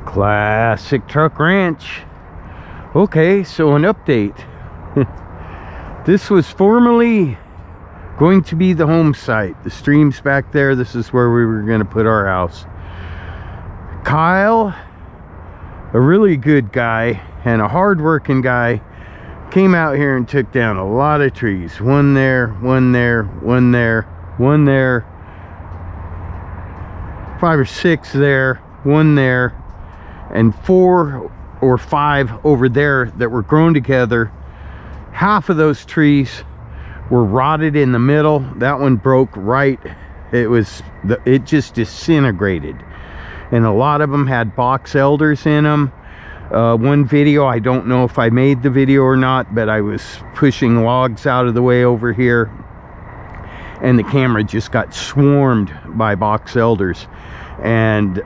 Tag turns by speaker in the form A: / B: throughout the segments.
A: Classic Truck Ranch. Okay, so an update. This was formerly going to be the home site. The stream's back there. This is where we were going to put our house. Kyle, a really good guy and a hard-working guy, came out here and took down a lot of trees. One there, one there, one there, one there, 5 or 6 there, one there, and 4 or 5 over there that were grown together. Half of those trees were rotted in the middle. That one broke right. It just disintegrated, and a lot of them had box elders in them. One video, I don't know if I made the video or not, but I was pushing logs out of the way over here, and the camera just got swarmed by box elders, and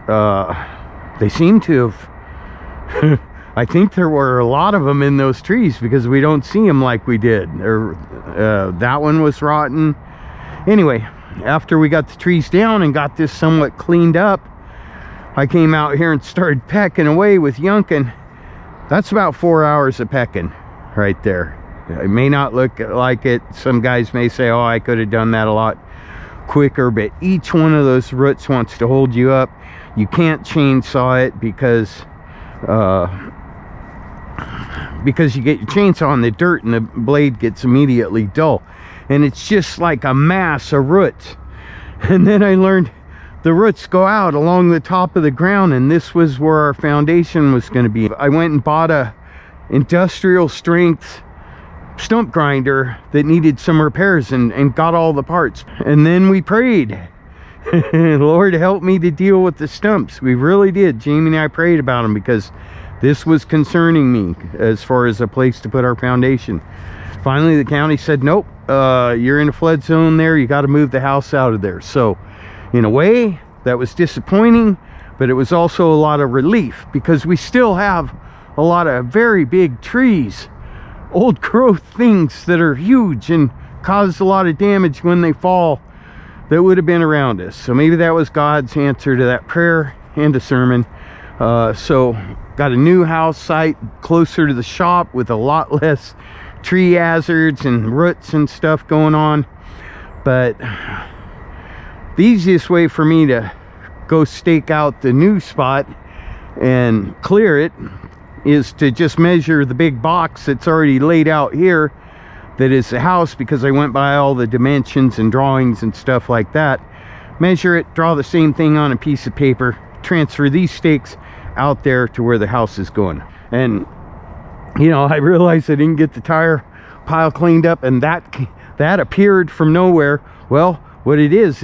A: they seem to have I think there were a lot of them in those trees, because we don't see them like we did. That one was rotten. Anyway, after we got the trees down and got this somewhat cleaned up, I came out here and started pecking away with Yunkin. That's about 4 hours of pecking right there. It may not look like it. Some guys may say, oh, I could have done that a lot quicker, but each one of those roots wants to hold you up. You can't chainsaw it because you get your chainsaw in the dirt and the blade gets immediately dull, and it's just like a mass of roots. And then I learned the roots go out along the top of the ground, and this was where our foundation was going to be. I went and bought a industrial strength stump grinder that needed some repairs, and got all the parts. And then we prayed, Lord, help me to deal with the stumps. We really did. Jamie and I prayed about them, because this was concerning me as far as a place to put our foundation. Finally, the county said, nope, you're in a flood zone there. You got to move the house out of there. So in a way, that was disappointing, but it was also a lot of relief, because we still have a lot of very big trees, old growth things that are huge and cause a lot of damage when they fall, that would have been around us. So maybe that was God's answer to that prayer and a sermon. So got a new house site closer to the shop with a lot less tree hazards and roots and stuff going on. But the easiest way for me to go stake out the new spot and clear it is to just measure the big box that's already laid out here, that is the house, because I went by all the dimensions and drawings and stuff like that. Measure it, draw the same thing on a piece of paper, transfer these stakes out there to where the house is going. And you know, I realized I didn't get the tire pile cleaned up, and that appeared from nowhere. Well, what it is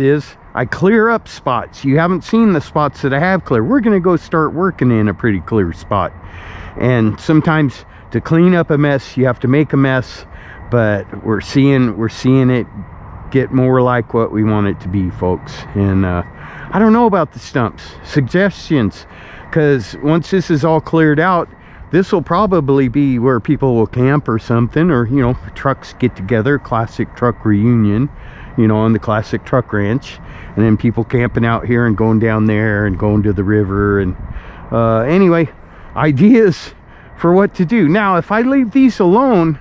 A: I clear up spots. You haven't seen the spots that I have clear. We're gonna go start working in a pretty clear spot, and sometimes to clean up a mess you have to make a mess, but we're seeing it get more like what we want it to be, folks. And I don't know about the stumps. Suggestions, because once this is all cleared out, this will probably be where people will camp or something, or you know, trucks get together, classic truck reunion, you know, on the classic truck ranch, and then people camping out here and going down there and going to the river. And anyway, ideas for what to do. Now, if I leave these alone,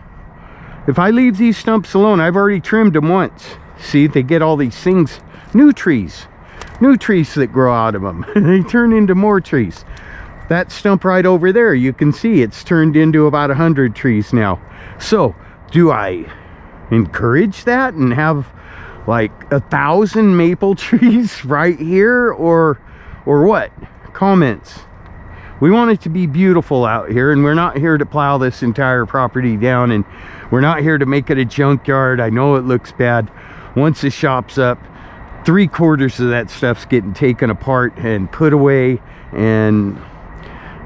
A: if I leave these stumps alone, I've already trimmed them once. See, they get all these things, new trees that grow out of them. They turn into more trees. That stump right over there, you can see it's turned into about 100 trees now. So do I encourage that and have like 1,000 maple trees right here, or what? Comments. We want it to be beautiful out here, and we're not here to plow this entire property down, and we're not here to make it a junkyard. I know it looks bad. Once the shop's up, 3/4 of that stuff's getting taken apart and put away, and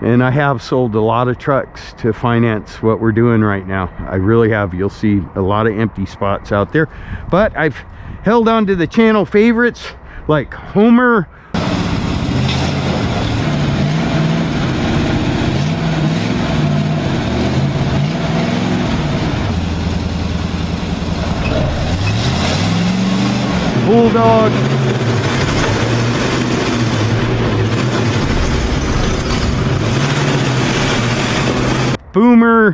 A: I have sold a lot of trucks to finance what we're doing right now. I really have. You'll see a lot of empty spots out there, but I've held on to the channel favorites like Homer, Bulldog, boomer.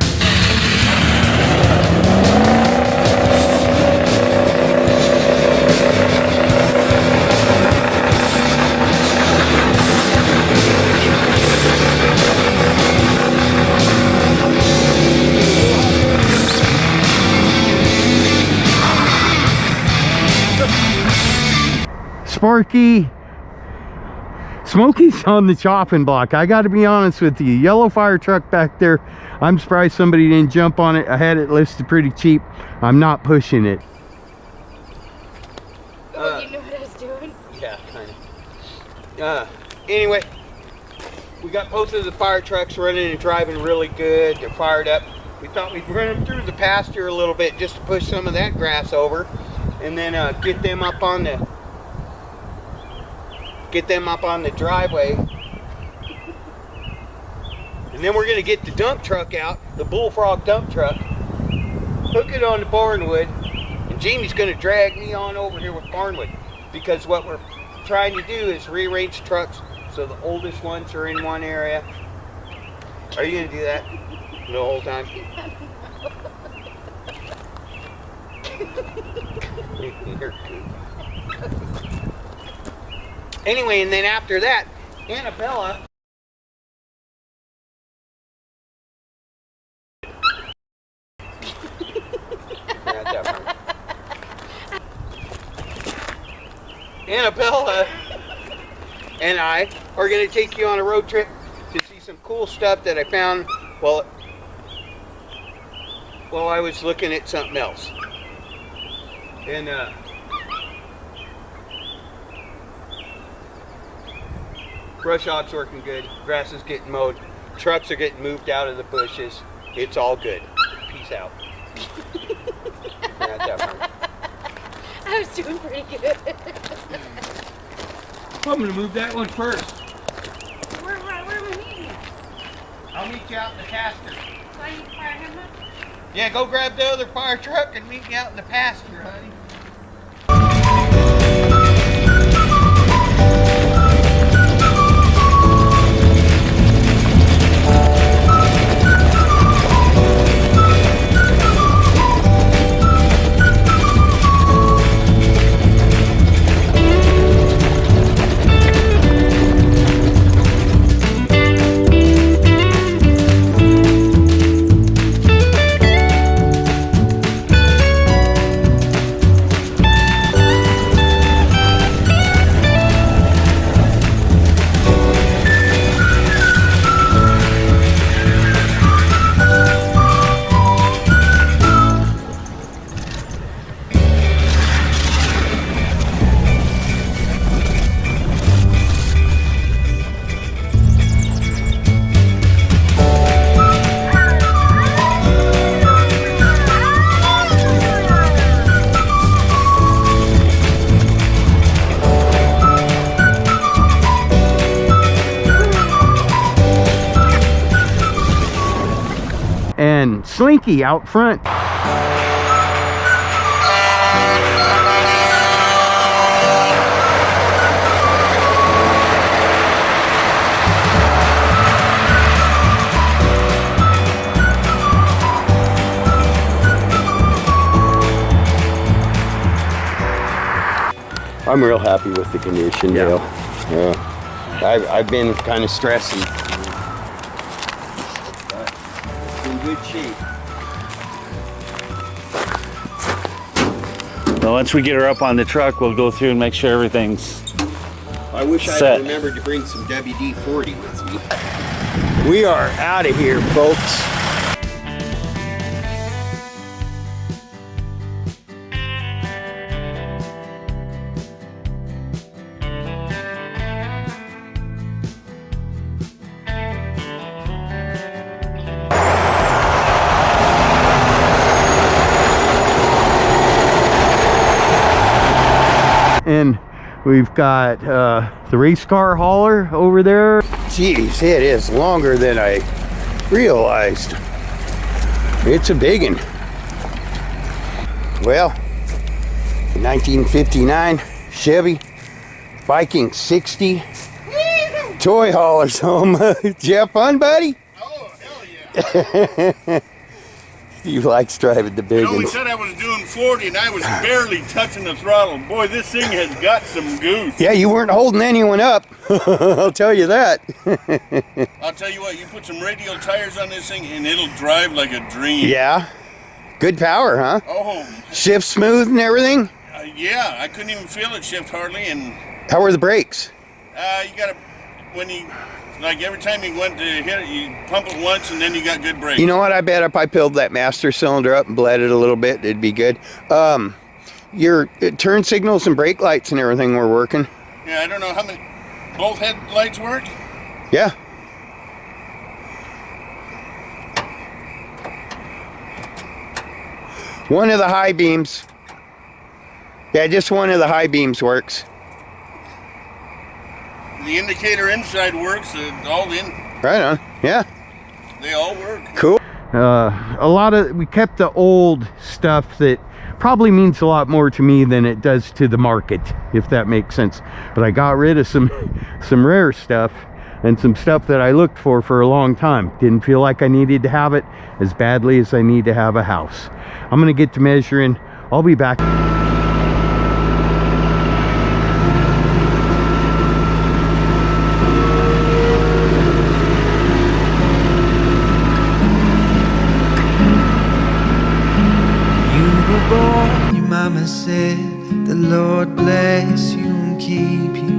A: Sparky. Smokey's on the chopping block. I got to be honest with you. Yellow fire truck back there. I'm surprised somebody didn't jump on it. I had it listed pretty cheap. I'm not pushing it.
B: Oh, you know what I was doing?
A: Yeah, kind of. Anyway, we got both of the fire trucks running and driving really good. They're fired up. We thought we'd run them through the pasture a little bit just to push some of that grass over, and then get them up on the driveway. And then we're gonna get the dump truck out, the bullfrog dump truck, hook it on the barnwood, and Jamie's gonna drag me on over here with barnwood, because what we're trying to do is rearrange trucks so the oldest ones are in one area. Are you gonna do that the whole time? You're good. Anyway, and then after that, Annabella Annabella and I are going to take you on a road trip to see some cool stuff that I found while I was looking at something else. And brush hog's working good, grass is getting mowed, trucks are getting moved out of the bushes. It's all good. Peace out.
B: I was doing pretty good.
A: I'm gonna move that one first.
B: Where am I meeting you?
A: I'll meet you out in the pasture.
B: So I need to fire him up?
A: Yeah, go grab the other fire truck and meet me out in the pasture, honey. And Slinky out front. I'm real happy with the condition, Dale. Yeah. I've been kind of stressing. Good shape.
C: Well, once we get her up on the truck, we'll go through and make sure everything's
A: I wish I had remembered to bring some WD-40 with me. We are out of here, folks. And we've got the race car hauler over there. Jeez, it is longer than I realized. It's a big one. Well, 1959 Chevy Viking 60 toy haulers home. Did you have fun, buddy?
D: Oh, hell
A: He likes driving the big
D: You know, we
A: ones.
D: said I was doing 40 and I was barely touching the throttle. Boy, this thing has got some goose.
A: Yeah, you weren't holding anyone up. I'll tell you that.
D: I'll tell you what, you put some radial tires on this thing and it'll drive like a dream.
A: Yeah. Good power, huh?
D: Oh,
A: Shift smooth and everything?
D: yeah, I couldn't even feel it shift hardly. And
A: How were the brakes?
D: you gotta, when you, like every time you went to hit it, you pump it once and then you got good brakes.
A: You know what? I bet if I filled that master cylinder up and bled it a little bit, it'd be good. Your turn signals and brake lights and everything were working.
D: Yeah, I don't know how many, both headlights worked?
A: Yeah. One of the high beams. Yeah, just one of the high beams works.
D: The indicator inside works, all in,
A: Right on. Yeah.
D: they all work.
A: Cool. We kept the old stuff that probably means a lot more to me than it does to the market, if that makes sense. But I got rid of some rare stuff and some stuff that I looked for a long time. Didn't feel like I needed to have it as badly as I need to have a house. I'm gonna get to measuring. I'll be back.
E: Mama said, the Lord bless you and keep you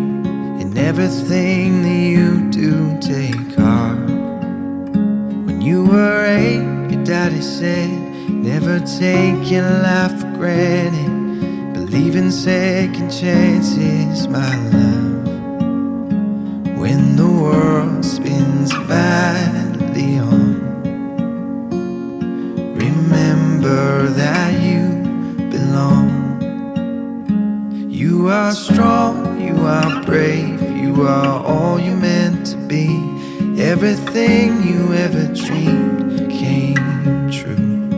E: in everything that you do. Take heart. When you were 8, your daddy said, never take your life for granted. Believe in second chances, my love. When the world spins madly on, remember that you belong. You are strong, you are brave, you are all you meant to be. Everything you ever dreamed came true.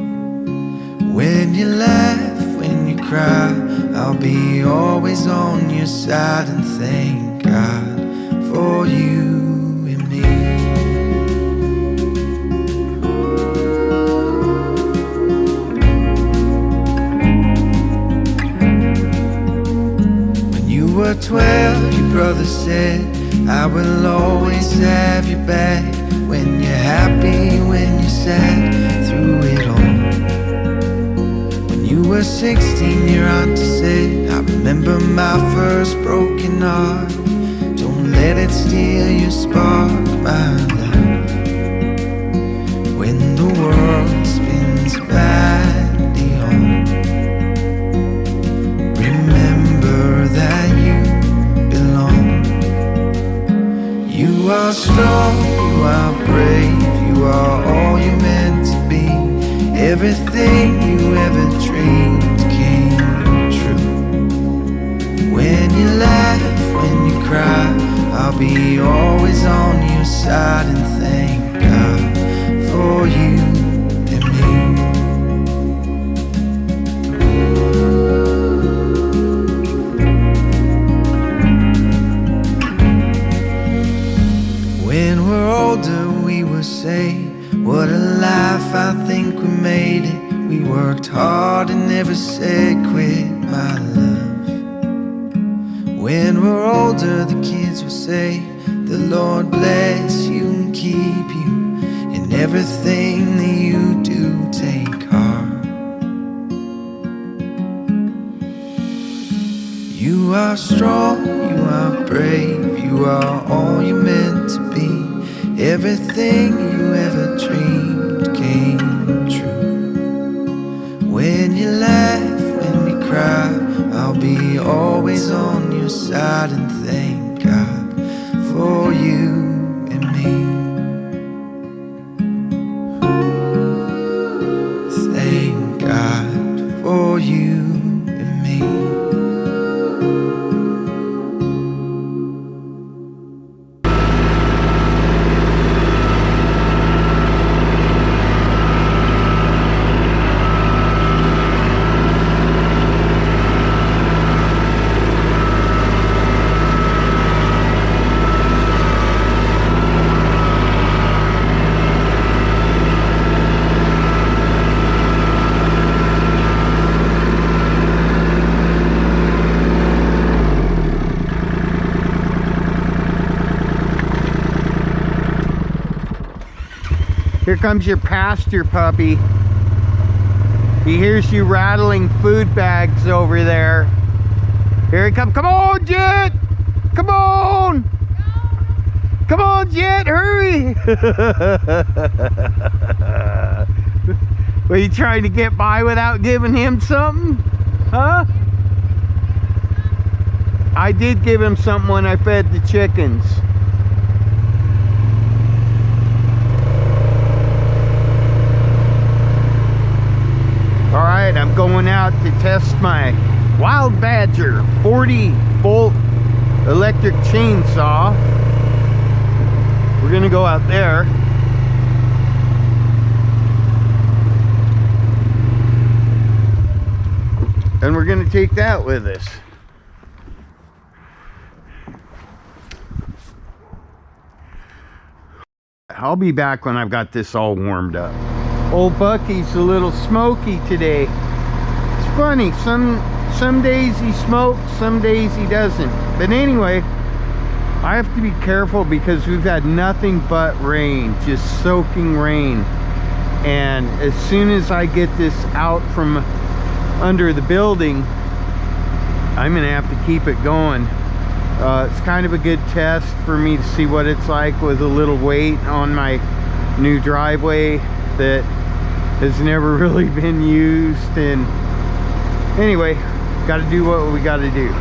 E: When you laugh, when you cry, I'll be always on your side, and thank God for you and me. You were 12, your brother said, I will always have your back. When you're happy, when you're sad, through it all. When you were 16, your auntie said, I remember my first broken heart. Don't let it steal your spark, my love. When the world spins badly on, remember that you belong. You are strong, you are brave, you are all you meant to be. Everything you ever dreamed came true. When you laugh, when you cry, I'll be always on your side, and thank God for you and me. When we're older, we will say, what a life, I think we made it. We worked hard and never said quit, my love. When we're older, the kids will say, the Lord bless you and keep you in everything that you do. Take heart. You are strong, you are brave, you are all you meant to be. Everything you ever dreamed came true. When you laugh, when you cry, I'll be always on your side, and thank God for you and me. Thank God for you and me.
A: Here comes your pasture puppy. He hears you rattling food bags over there. Here he comes. Come on, Jet! Come on! Come on, Jet, hurry! Were you trying to get by without giving him something? Huh? I did give him something when I fed the chickens. Alright, I'm going out to test my Wild Badger 40-volt electric chainsaw. We're gonna go out there. And we're gonna take that with us. I'll be back when I've got this all warmed up. Old Bucky's a little smoky today. It's funny, some days he smokes, some days he doesn't. But anyway, I have to be careful because we've had nothing but rain, just soaking rain. And as soon as I get this out from under the building, I'm gonna have to keep it going. It's kind of a good test for me to see what it's like with a little weight on my new driveway that has never really been used. And anyway, got to do what we got to do.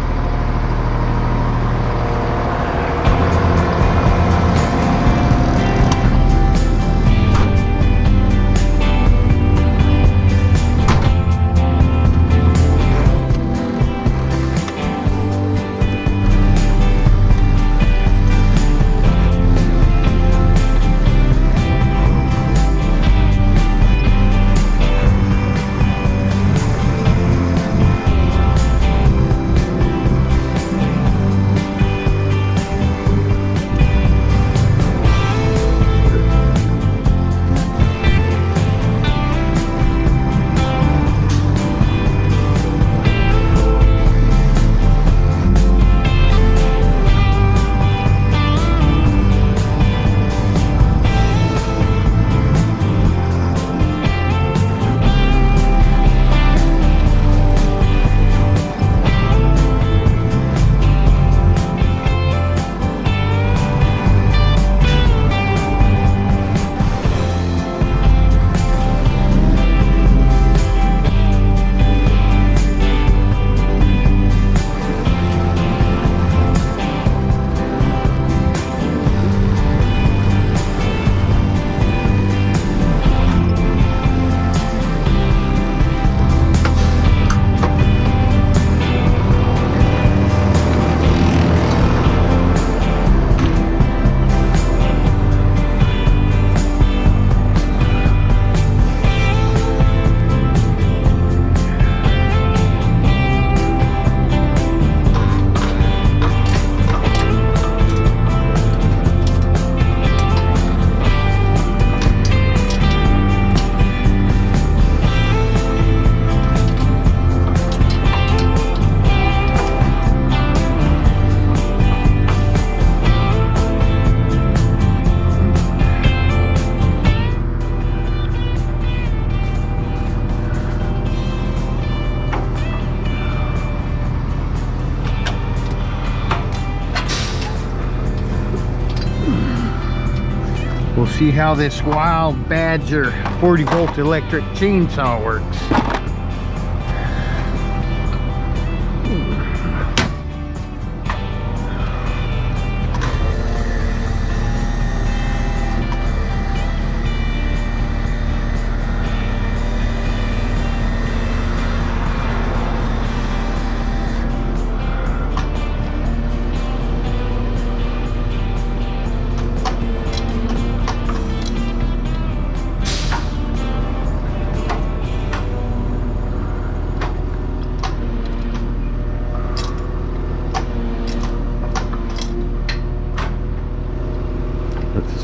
A: We'll see how this Wild Badger 40-volt electric chainsaw works.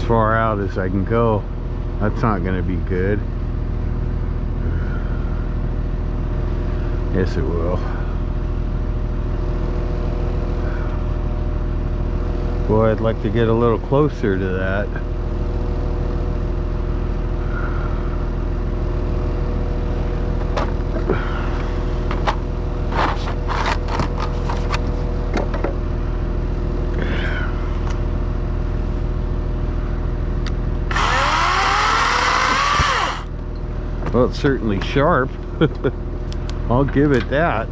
A: Far out as I can go. That's not going to be good. Yes, it will. Boy, I'd like to get a little closer to that. Well, it's certainly sharp. I'll give it that.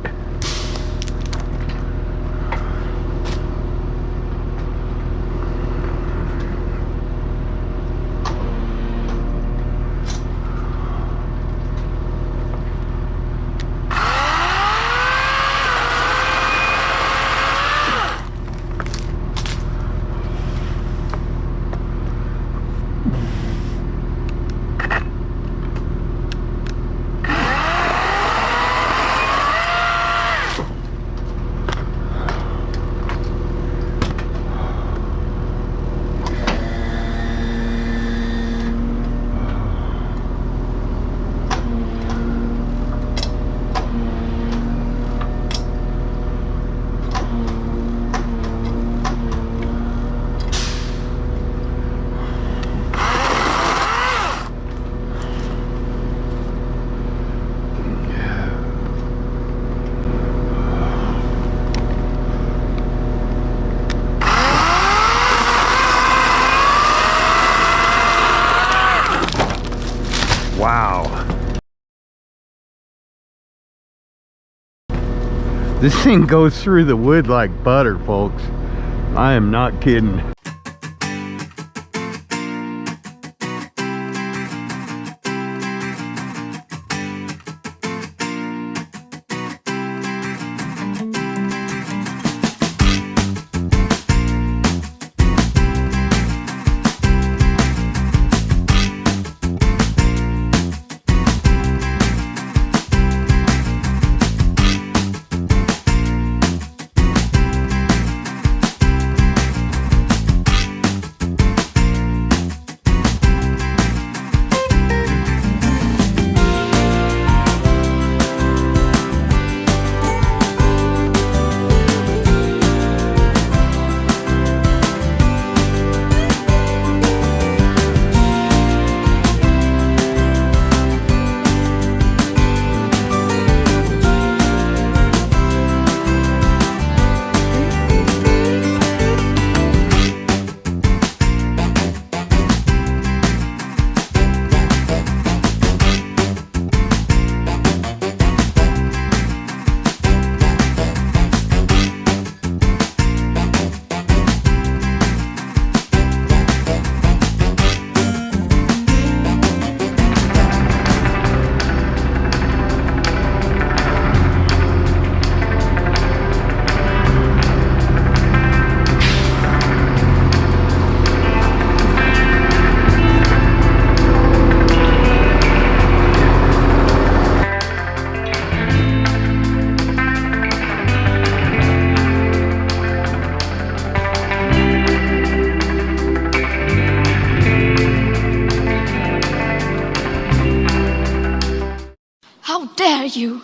A: Wow. This thing goes through the wood like butter, folks. I am not kidding.
B: How dare you?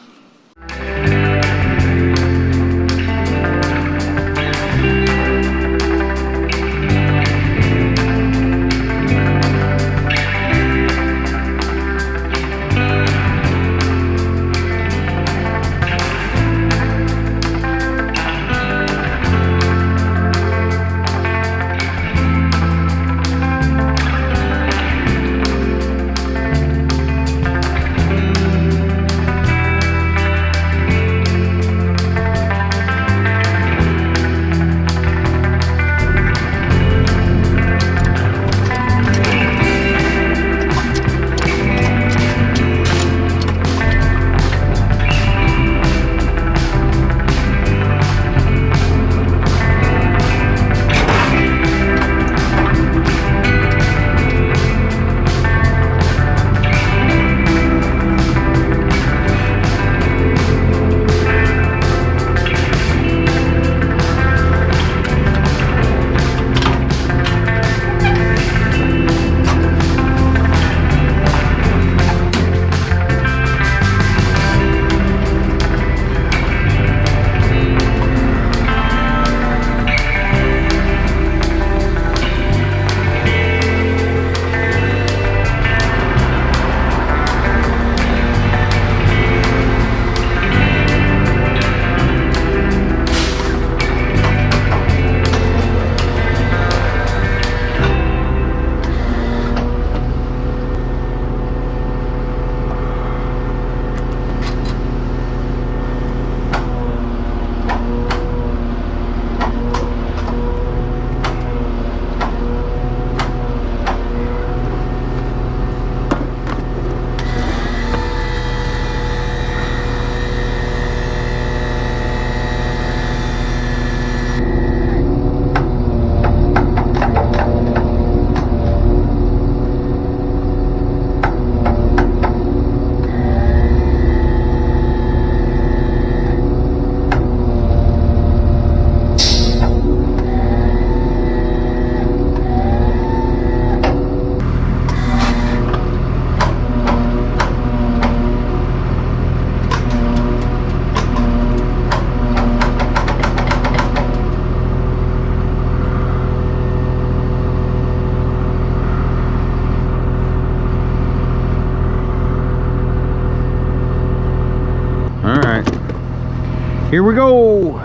A: Here we go.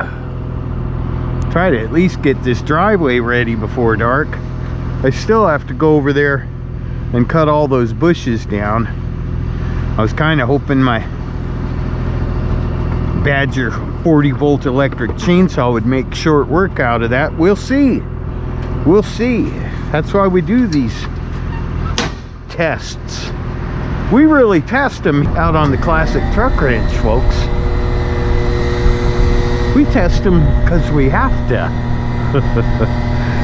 A: Try to at least get this driveway ready before dark. I still have to go over there and cut all those bushes down. I was kind of hoping my Badger 40-volt electric chainsaw would make short work out of that. We'll see. We'll see. That's why we do these tests. We really test them out on the Classic Truck Ranch, folks. We test them because we have to.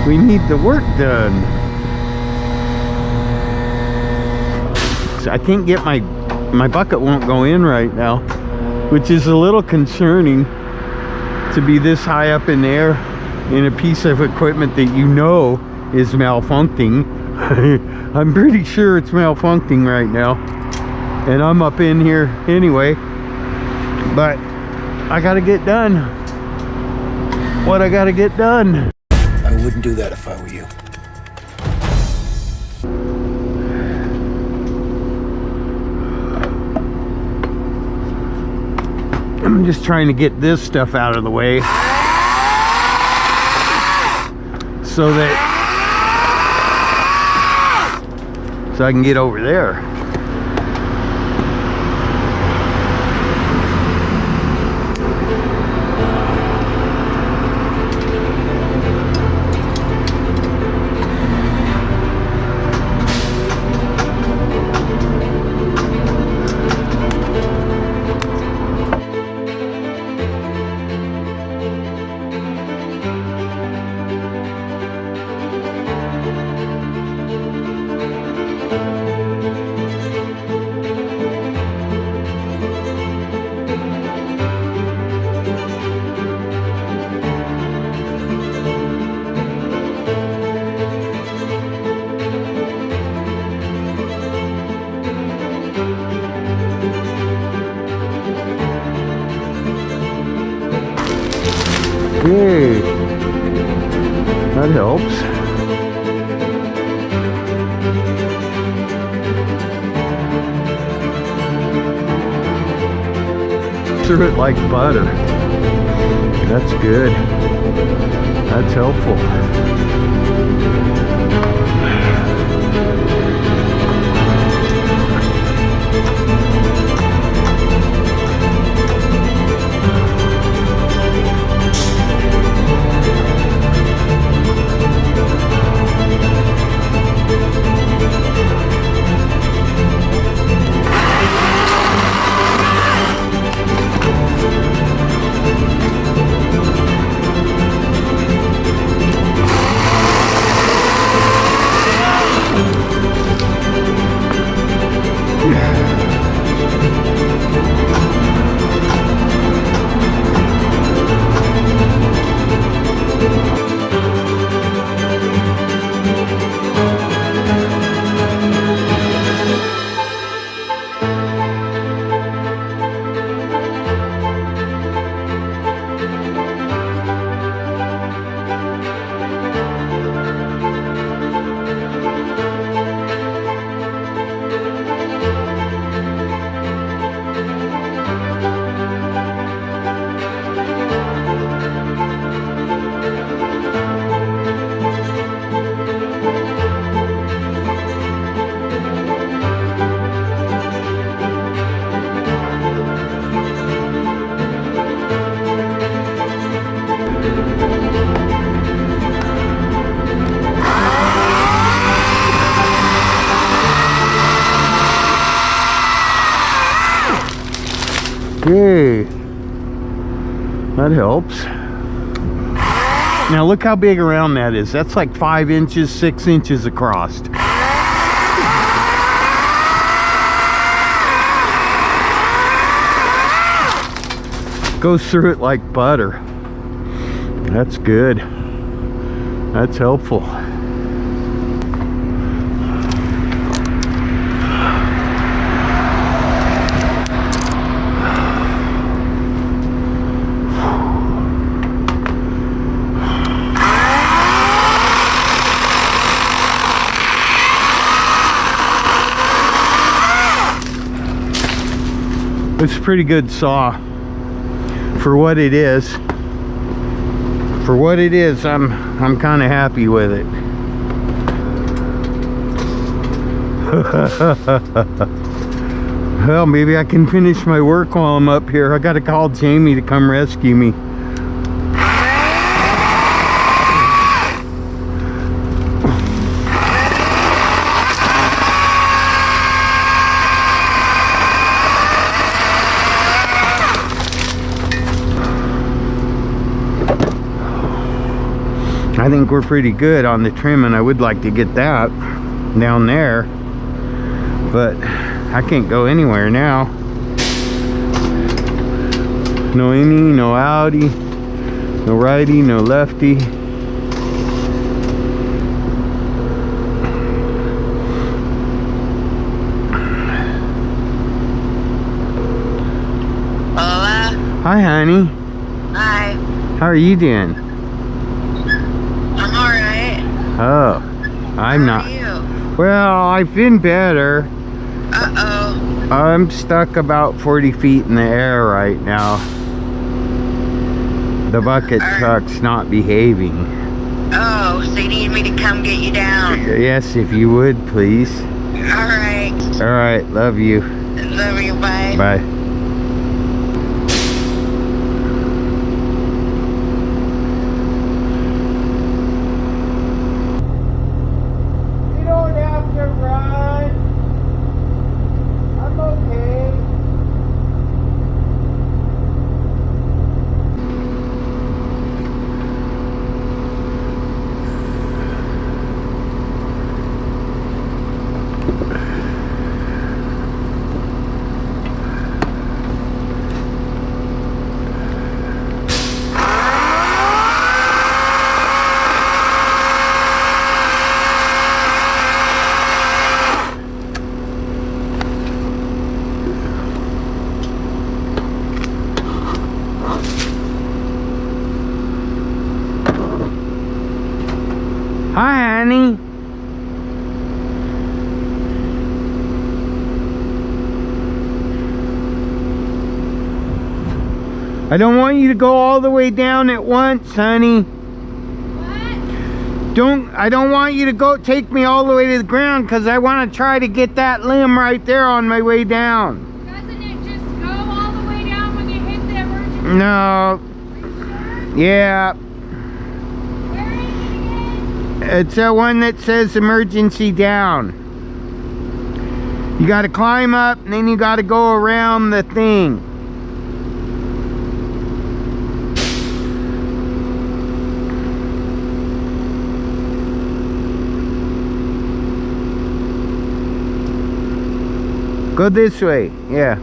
A: We need the work done. So I can't get my bucket won't go in right now, which is a little concerning to be this high up in the air in a piece of equipment that you know is malfunctioning. I'm pretty sure it's malfunctioning right now, and I'm up in here anyway, but I gotta get done what I gotta get done.
F: I wouldn't do that if I were you.
A: I'm just trying to get this stuff out of the way so I can get over there. Yay, that helps. Serve it like butter. That's good. That's helpful. Yay, that helps. Now look how big around that is. That's like 5 inches, 6 inches across. Goes through it like butter. That's good. That's helpful. It's a pretty good saw for what it is. For what it is, I'm kind of happy with it. Well, maybe I can finish my work while I'm up here. I gotta call Jamie to come rescue me. I think we're pretty good on the trim, and I would like to get that down there, but I can't go anywhere now. No innie, no outie, no righty, no lefty.
G: Hola.
A: Hi, honey.
G: Hi.
A: How are you doing?
G: I'm alright.
A: Oh, I'm not.
G: How are you?
A: Well, I've been better.
G: Uh-oh.
A: I'm stuck about 40 feet in the air right now. The bucket truck's not behaving.
G: Oh, so you need me to come get you down?
A: Yes, if you would, please.
G: Alright.
A: All right, love you.
G: Love you, bye.
A: Bye. You don't have to run. I'm okay. Hi, honey. I don't want you to go all the way down at once, honey.
B: What?
A: I don't want you to go take me all the way to the ground, because I want to try to get that limb right there on my way down.
B: Doesn't it just go all the way down when you hit the emergency?
A: No. Yeah.
B: Where is it again?
A: It's that one that says emergency down. You got to climb up, and then you got to go around the thing. Go this way, yeah.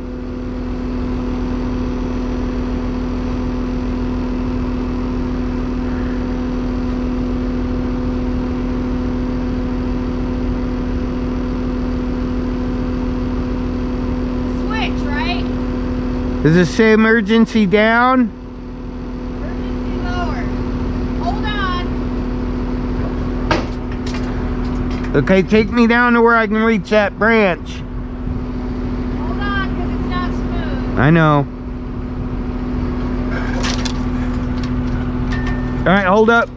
B: Switch, right?
A: Does it say emergency down?
B: Emergency lower. Hold on.
A: Okay, take me down to where I can reach that branch.
B: Hold on, because it's not smooth.
A: I know. All right, hold up.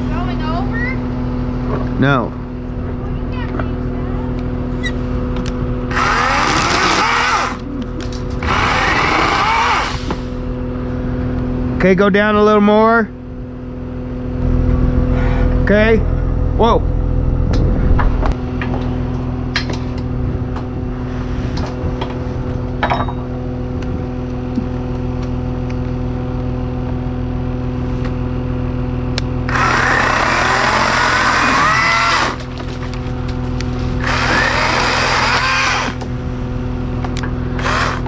B: Going over?
A: No.
B: Well, you can't reach that.
A: Okay, go down a little more. Okay. Whoa.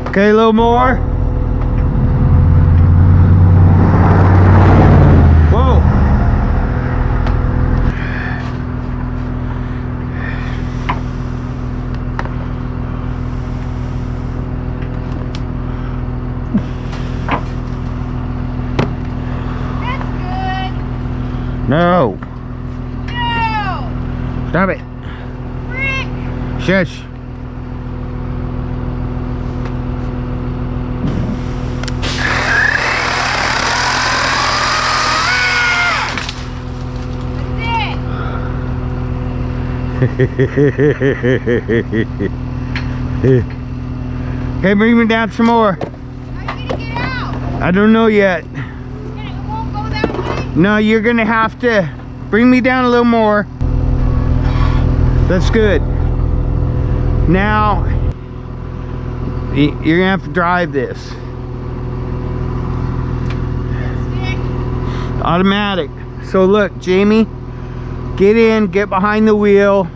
A: Okay, a little more. Whoa.
B: That's good.
A: No.
B: No.
A: Stop it.
B: Frick.
A: Shush. Okay, bring me down some more.
B: How are you gonna get out?
A: I don't know yet.
B: It won't go that way?
A: No, you're gonna have to bring me down a little more. That's good. Now, you're gonna have to drive this.
B: Stick.
A: Automatic. So look, Jamie, get in, get behind the wheel.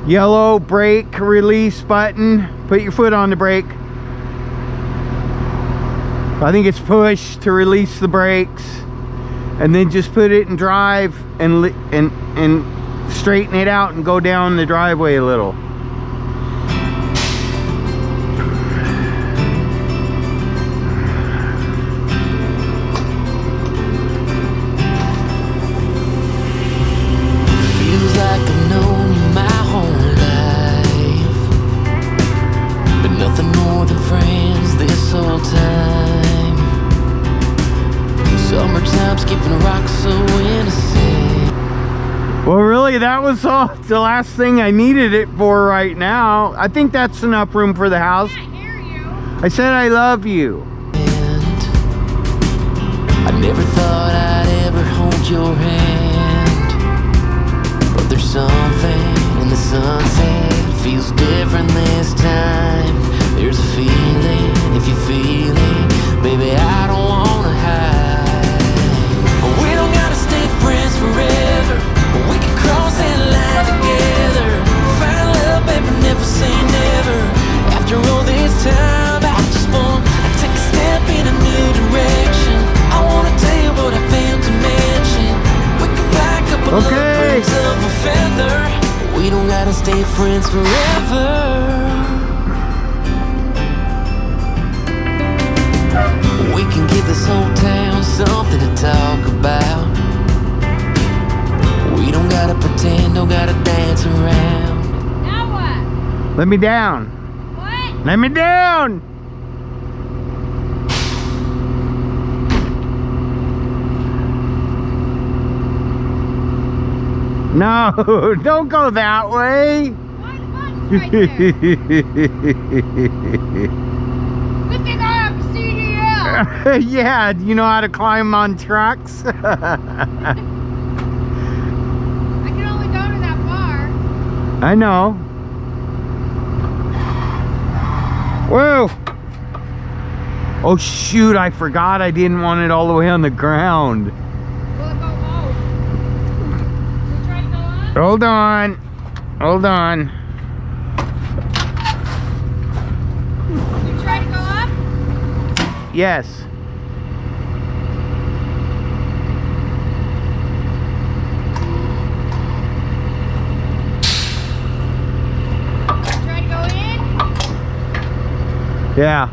A: Yellow brake release button. Put your foot on the brake. I think it's push to release the brakes. And then just put it in drive and straighten it out and go down the driveway a little.
E: Feels like I've known you my whole life, but nothing more than friends this whole time. Summertime's keeping rocks so innocent.
A: Well, really, that was all the last thing I needed it for right now. I think that's enough room for the house.
B: I can't hear you.
A: I said I love you.
E: I never thought I'd ever hold your hand, but there's something in the sunset feels different this time. There's a feeling, if you feel it, baby, I don't wanna hide. We don't gotta stay friends forever, we can cross that line together. Find love, baby, never say never. After all this time, I just want to take a step in a new direction. I wanna tell you what I failed to mention. We can fly a couple of birds of a feather. We don't gotta stay friends forever. We can give this whole town something to talk about. We don't gotta pretend, don't gotta dance around.
B: Now what?
A: Let me down.
B: What?
A: Let me down. No, don't go that way.
B: Why the button's right there? Good thing I have a CDL.
A: Yeah, you know how to climb on trucks?
B: I can only go to that bar.
A: I know. Whoa. Oh shoot, I forgot I didn't want it all the way on the ground.
B: Will it go low? We try to go up?
A: Hold on. Hold on.
B: We try to go up?
A: Yes.
B: Try to go in?
A: Yeah.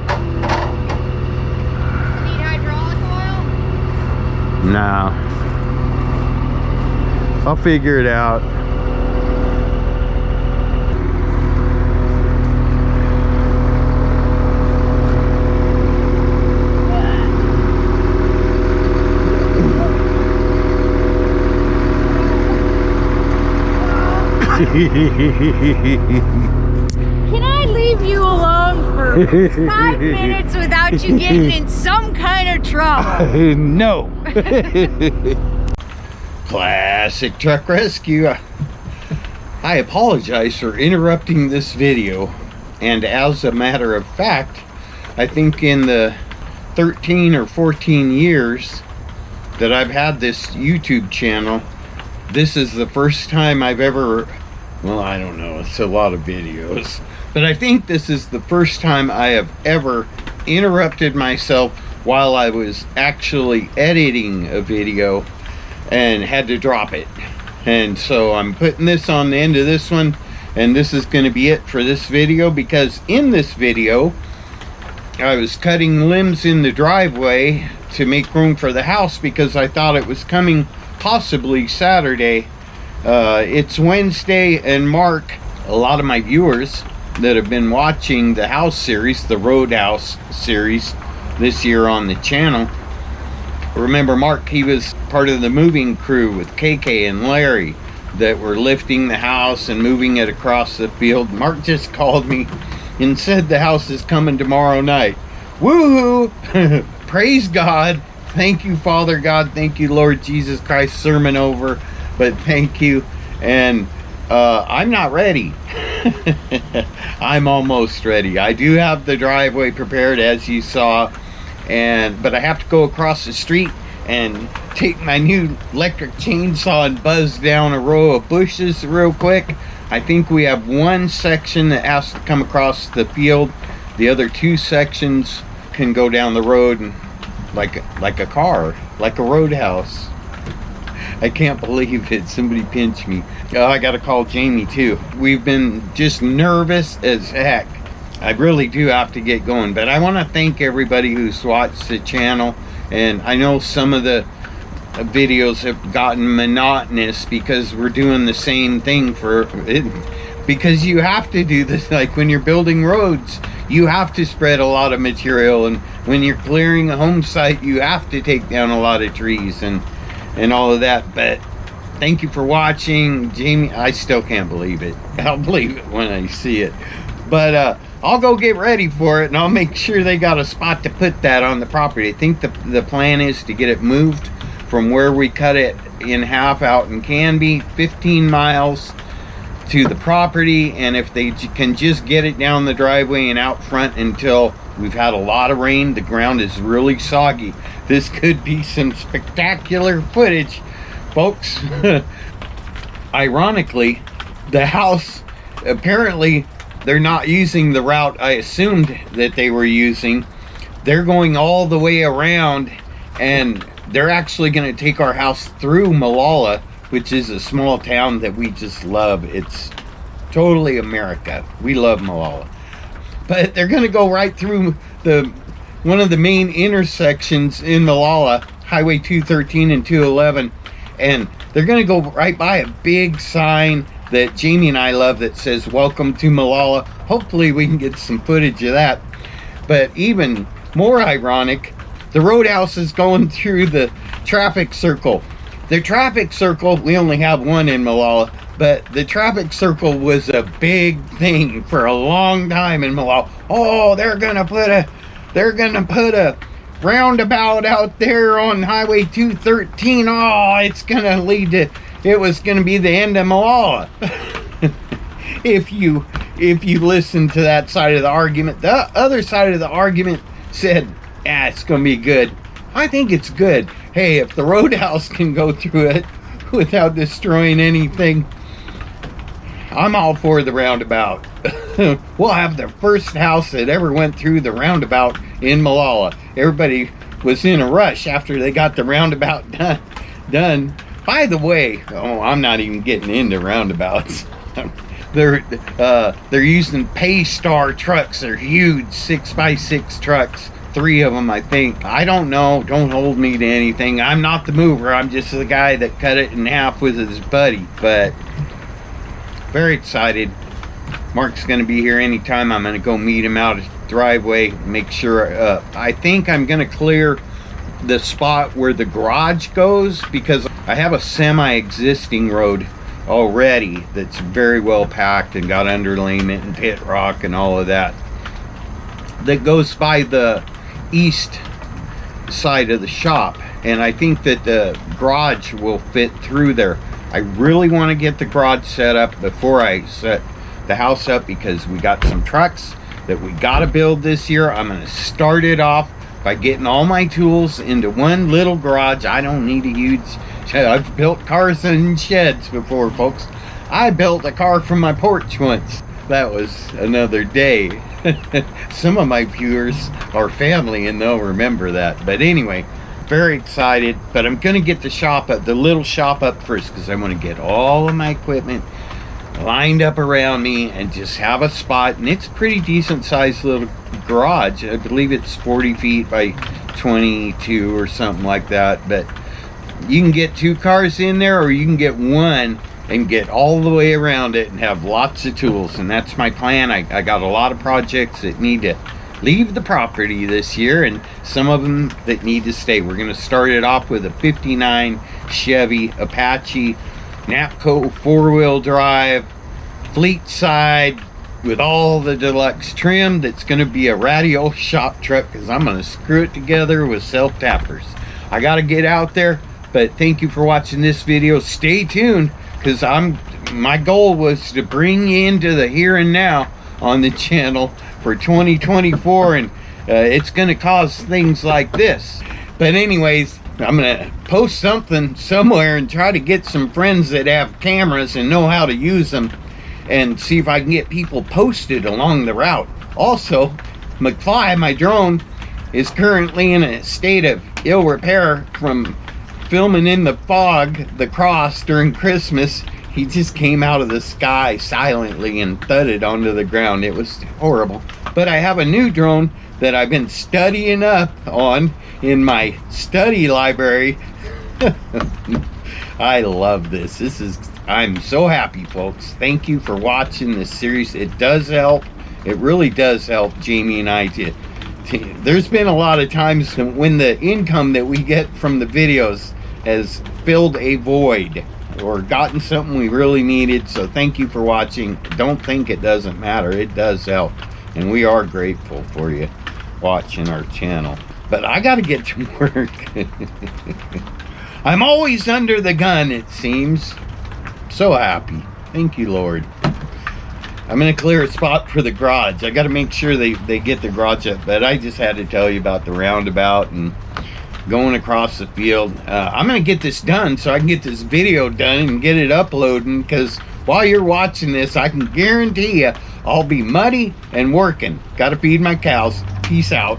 B: Does it need hydraulic oil?
A: No. I'll figure it out.
B: Can I leave you alone for 5 minutes without you getting in some kind of trouble?
A: No. Classic truck rescue. I apologize for interrupting this video, and as a matter of fact, I think in the 13 or 14 years that I've had this YouTube channel, this is the first time I've ever, well, I don't know, it's a lot of videos, but I think this is the first time I have ever interrupted myself while I was actually editing a video and had to drop it. And so I'm putting this on the end of this one, and this is going to be it for this video, because in this video I was cutting limbs in the driveway to make room for the house because I thought it was coming possibly Saturday. It's Wednesday, and Mark, a lot of my viewers that have been watching the house series, the Roadhouse series this year on the channel, remember Mark. He was part of the moving crew with KK and Larry that we're lifting the house and moving it across the field. Mark just called me and said the house is coming tomorrow night. Woohoo! Praise God. Thank you, Father God. Thank you, Lord Jesus Christ. Sermon over, but thank you. And I'm not ready. I'm almost ready. I do have the driveway prepared, as you saw, but I have to go across the street and take my new electric chainsaw and buzz down a row of bushes real quick. I think we have one section that has to come across the field. The other two sections can go down the road and like a car, like a Roadhouse. I can't believe it. Somebody pinched me. Oh, I gotta call Jamie too. We've been just nervous as heck. I really do have to get going, but I want to thank everybody who's watched the channel. And I know some of the videos have gotten monotonous because we're doing the same thing for it, because you have to do this. Like when you're building roads, you have to spread a lot of material, and when you're clearing a home site, you have to take down a lot of trees and all of that. But thank you for watching, Jamie. I still can't believe it. I'll believe it when I see it. But I'll go get ready for it, and I'll make sure they got a spot to put that on the property. I think the plan is to get it moved from where we cut it in half out in Canby, 15 miles to the property. And if they can just get it down the driveway and out front until we've had a lot of rain, the ground is really soggy. This could be some spectacular footage, folks. Ironically, the house, apparently they're not using the route I assumed that they were using. They're going all the way around, and they're actually going to take our house through Malala, which is a small town that we just love. It's totally America. We love Malala. But they're going to go right through one of the main intersections in Malala, Highway 213 and 211, and they're going to go right by a big sign that Jamie and I love that says "Welcome to Malala." Hopefully we can get some footage of that. But even more ironic, the Roadhouse is going through the traffic circle. The traffic circle, we only have one in Malala, but the traffic circle was a big thing for a long time in Malala. Oh, they're gonna put a roundabout out there on Highway 213. Oh, it's gonna lead to, it was gonna be the end of Malala. if you listen to that side of the argument. The other side of the argument said, yeah, it's gonna be good. I think it's good. Hey, if the Roadhouse can go through it without destroying anything, I'm all for the roundabout. We'll have the first house that ever went through the roundabout in Malala. Everybody was in a rush after they got the roundabout done. By the way, I'm not even getting into roundabouts. They're using Paystar trucks. They're huge 6x6 trucks. 3 of them, I think. I don't know. Don't hold me to anything. I'm not the mover. I'm just the guy that cut it in half with his buddy. But very excited. Mark's going to be here anytime. I'm going to go meet him out at the driveway. Make sure. I think I'm going to clear the spot where the garage goes, because I have a semi-existing road already that's very well packed and got underlayment and pit rock and all of that goes by the east side of the shop, and I think that the garage will fit through there. I really want to get the garage set up before I set the house up, because we got some trucks that we got to build this year. I'm going to start it off by getting all my tools into one little garage. I don't need a huge shed. I've built cars in sheds before, folks. I built a car from my porch once. That was another day. Some of my viewers are family and they'll remember that. But anyway, very excited. But I'm going to get the little shop up first, because I want to get all of my equipment lined up around me and just have a spot. And it's a pretty decent sized little garage. I believe it's 40 feet by 22 or something like that. But you can get 2 cars in there, or you can get one and get all the way around it and have lots of tools. And that's my plan. I got a lot of projects that need to leave the property this year, and some of them that need to stay. We're going to start it off with a 59 Chevy Apache Napco 4-wheel drive, fleet side, with all the deluxe trim. That's going to be a radio shop truck because I'm going to screw it together with self-tappers. I got to get out there, but thank you for watching this video. Stay tuned because my goal was to bring you into the here and now on the channel for 2024, and it's going to cause things like this. But anyways, I'm going to post something somewhere and try to get some friends that have cameras and know how to use them, and see if I can get people posted along the route. Also, McFly, my drone, is currently in a state of ill repair from filming in the fog the cross during Christmas. He just came out of the sky silently and thudded onto the ground. It was horrible. But I have a new drone that I've been studying up on in my study library. I love this. I'm so happy, folks. Thank you for watching this series. It does help. It really does help Jamie and I. There's been a lot of times when the income that we get from the videos has filled a void or gotten something we really needed. So thank you for watching. Don't think it doesn't matter. It does help. And we are grateful for you watching our channel. But I got to get to work. I'm always under the gun, it seems. So happy. Thank you, Lord. I'm going to clear a spot for the garage. I got to make sure they get the garage up. But I just had to tell you about the roundabout and going across the field. I'm going to get this done so I can get this video done and get it uploading, because while you're watching this, I can guarantee you I'll be muddy and working. Got to feed my cows. Peace out.